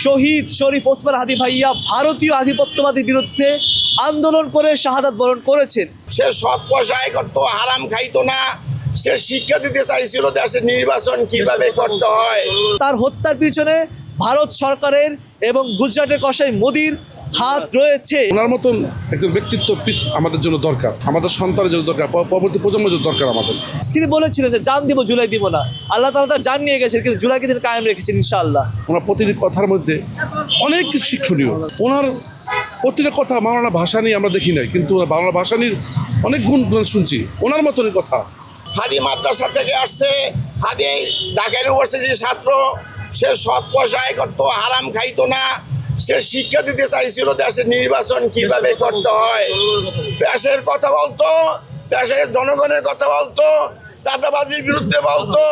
শহীদ শরীফ ওসমান হাদি ভাইয়া ভারতীয় আধিপত্যবাদীর বিরুদ্ধে আন্দোলন করে শাহাদাত বরণ করেছেন। সে সৎ পয়সায় করতো, হারাম খাইতো না। সে শিক্ষা দিতে চাইছিল দেশের নির্বাচন কিভাবে করতে হয়। তার হত্যার পিছনে ভারত সরকারের এবং গুজরাটের কসাই মোদির হাত রয়েছে। ওনার মতন একজন ব্যক্তিত্ববিদ আমাদের জন্য দরকার, আমাদের সন্তানের জন্য দরকার, পরবর্তী প্রজন্মের জন্য দরকার আমাদের। তিনি বলেছিলেন যে জান দিব জুলাই দিব না, আল্লাহ তাআলা তার জান নিয়ে গেছেন কিন্তু জুলাইকে তিনি কায়েম রেখেছেন ইনশাআল্লাহ। ওনার প্রতিটি কথার মধ্যে অনেক কিছু শিক্ষণীয়। ওনার প্রতিটা কথা বাংলা ভাষা নিয়ে আমরা দেখি নাই, কিন্তু বাংলা ভাষা নিয়ে অনেক গুণ শুনছি ওনার মতনই কথা। হাদি মাদ্রাসা থেকে আসছে, হাদি ঢাকা ইউনিভার্সিটির ছাত্র। সে সৎ পয়সায় করতো, হারাম খাইতো না। সে শিক্ষা দিতে চাইছিল দেশের নির্বাচন কিভাবে করতে হয়। দেশের কথা বলতো, দেশের জনগণের কথা বলতো, চাঁদাবাজির বিরুদ্ধে বলতো,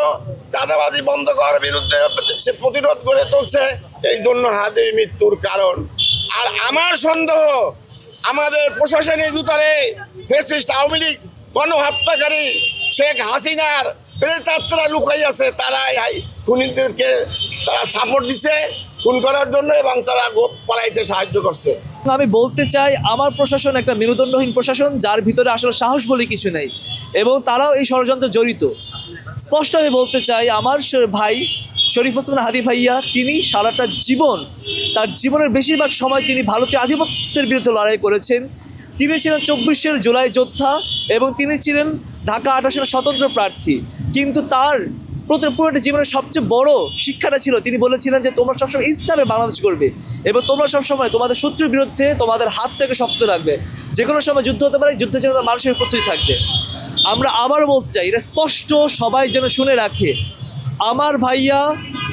চাঁদাবাজি বন্ধ করার বিরুদ্ধে সে প্রতিরোধ করে তুলছে। এই জন্য হাদির মৃত্যুর কারণ। আর আমার সন্দেহ আমাদের প্রশাসনের ভিতরে ফ্যাসিস্ট আওয়ামী লীগ গণহত্যাকারী শেখ হাসিনার প্রেতাত্রা লুকাই আছে। তারাই খুনিদেরকে তারা সাপোর্ট দিছে খুন করার জন্য এবং তারা পালাইতে সাহায্য করছে। আমি বলতে চাই আমার প্রশাসন একটা মেরুদণ্ডহীন প্রশাসন, যার ভিতরে আসলে সাহস বলে কিছু নেই এবং তারাও এই ষড়যন্ত্রে জড়িত। স্পষ্ট আমি বলতে চাই আমার ভাই শরীফ ওসমান হাদি ভাইয়া তিনি সারাটা জীবন, তার জীবনের বেশিরভাগ সময় তিনি ভারতীয় আধিপত্যের বিরুদ্ধে লড়াই করেছেন। তিনি ছিলেন 24 জুলাই যোদ্ধা এবং তিনি ছিলেন ঢাকা 8 আসনের স্বতন্ত্র প্রার্থী। কিন্তু তার পুরোটা জীবনের সবচেয়ে বড় শিক্ষাটা ছিল তিনি বলেছিলেন যে তোমরা সবসময় ইসলামের বাংলাদেশ করবে এবং তোমরা সবসময় তোমাদের শত্রুর বিরুদ্ধে তোমাদের হাত থেকে শক্ত রাখবে। যে কোনো সময় যুদ্ধ হতে পারে, যুদ্ধের জন্য মানুষের প্রস্তুতি থাকবে। আমরা আবারও বলতে চাই, এটা স্পষ্ট সবাই যেন শুনে রাখে, আমার ভাইয়া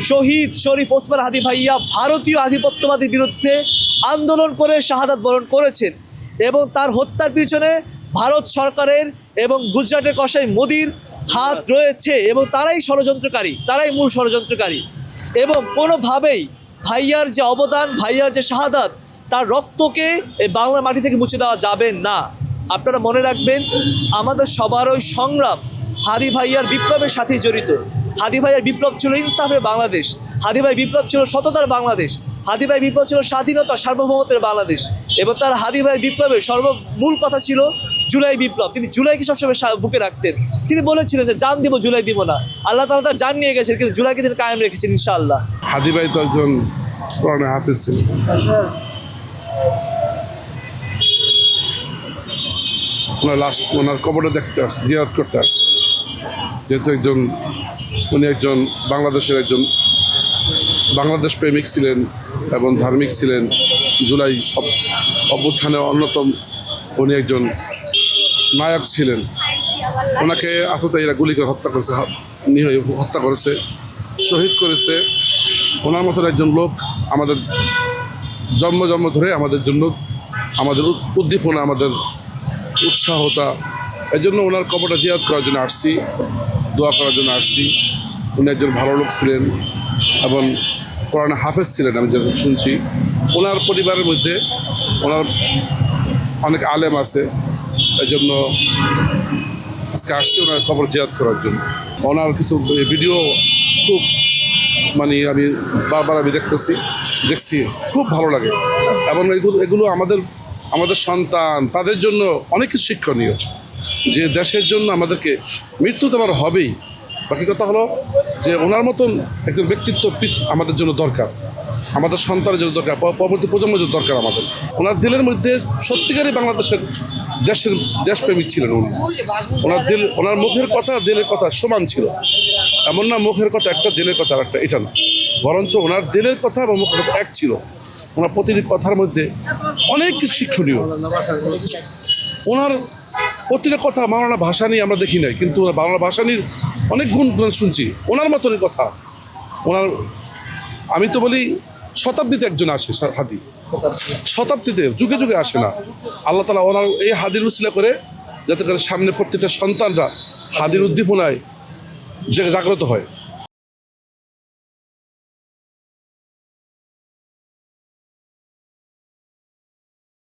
শহীদ শরীফ ওসমান হাদি ভাইয়া ভারতীয় আধিপত্যবাদীর বিরুদ্ধে আন্দোলন করে শাহাদাত বরণ করেছেন এবং তার হত্যার পিছনে ভারত সরকারের এবং গুজরাটের কসাই মোদির হাত রয়েছে এবং তারাই ষড়যন্ত্রকারী, তারাই মূল ষড়যন্ত্রকারী। এবং কোনোভাবেই ভাইয়ার যে অবদান, ভাইয়ার যে শাহাদাত, তার রক্তকে এই বাংলার মাটি থেকে মুছে দেওয়া যাবে না। আপনারা মনে রাখবেন আমাদের সবারই সংগ্রাম হাদি ভাইয়ার বিপ্লবের সাথেই জড়িত। হাদি ভাইয়ার বিপ্লব ছিল ইনসাফের বাংলাদেশ, হাদি ভাই বিপ্লব ছিল সততার বাংলাদেশ, হাদি ভাই বিপ্লব ছিল স্বাধীনতা সার্বভৌমত্বের বাংলাদেশ এবং তার হাদি ভাইয়ের বিপ্লবের সর্বমূল কথা ছিল জুলাই বিপ্লব। তিনি জুলাইকে সবসময় বুকে রাখতেন। তিনি বলেছিলেন যে জান দিব জুলাই দিব না, আল্লাহ তাআলা তার জান নিয়ে গেছেন কিন্তু জুলাইকে তিনি কায়েম রেখেছেন ইনশাআল্লাহ। হাদি ভাই তো একজন কোরআনের হাফেজ ছিলেন। ওনার কবরটা দেখতে আসছে, জিয়ারত করতে আসছে। যেহেতু উনি একজন বাংলাদেশের একজন বাংলাদেশ প্রেমিক ছিলেন এবং ধার্মিক ছিলেন। জুলাই অভ্যুত্থানে অন্যতম উনি একজন নায়ক ছিলেন। ওনাকে আততায়ীরা গুলি করে হত্যা করেছে, হত্যা করেছে, শহীদ করেছে। ওনার মতন একজন লোক আমাদের জন্ম ধরে আমাদের জন্য, আমাদের উদ্দীপনা, আমাদের উৎসাহতা, এই জন্য ওনার কবরটা জিয়ারত করার জন্য আসছি, দোয়া করার জন্য আসছি। উনি একজন ভালো লোক ছিলেন এবং কোরআনে হাফেজ ছিলেন। আমি যেটা শুনছি ওনার পরিবারের মধ্যে ওনার অনেক আলেম আছে, এই জন্য আজকে আসছি ওনার কবর জিয়ারত করার জন্য। ওনার কিছু ভিডিও খুব আমি বারবার দেখছি, খুব ভালো লাগে এবং এগুলো আমাদের সন্তান, তাদের জন্য অনেক কিছু শিক্ষণীয়, যে দেশের জন্য আমাদেরকে মৃত্যু তো আমার হবেই। বাকি কথা হলো যে ওনার মতন একজন ব্যক্তিত্ববিদ আমাদের জন্য দরকার, আমাদের সন্তানের জন্য দরকার, পরবর্তী প্রজন্মের জন্য দরকার আমাদের। ওনার দিলের মধ্যে সত্যিকারই দেশপ্রেমিক ছিলেন উনি। ওনার মুখের কথা দিলের কথা সমান ছিল। এমন না মুখের কথা একটা, দিলের কথা একটা, এটা না, বরঞ্চ ওনার দিলের কথা এবং মুখের কথা এক ছিল। ওনার প্রতিটি কথার মধ্যে অনেক কিছু শিক্ষণীয়। ওনার প্রতিটা কথা বাংলা ভাষা নিয়ে আমরা দেখি নাই, কিন্তু বাংলা ভাষা নিয়ে অনেক গুণ শুনছি ওনার মতনই কথা। আমি তো বলি শতাব্দীতে একজন আসে হাদি, শতাব্দীতে, যুগে যুগে আসে না। আল্লাহ তাআলা ওনার এই হাদির উসিলা করে যাতে করে সামনে প্রত্যেকটা সন্তানরা হাদির উদ্দীপনায় জাগ্রত হয়।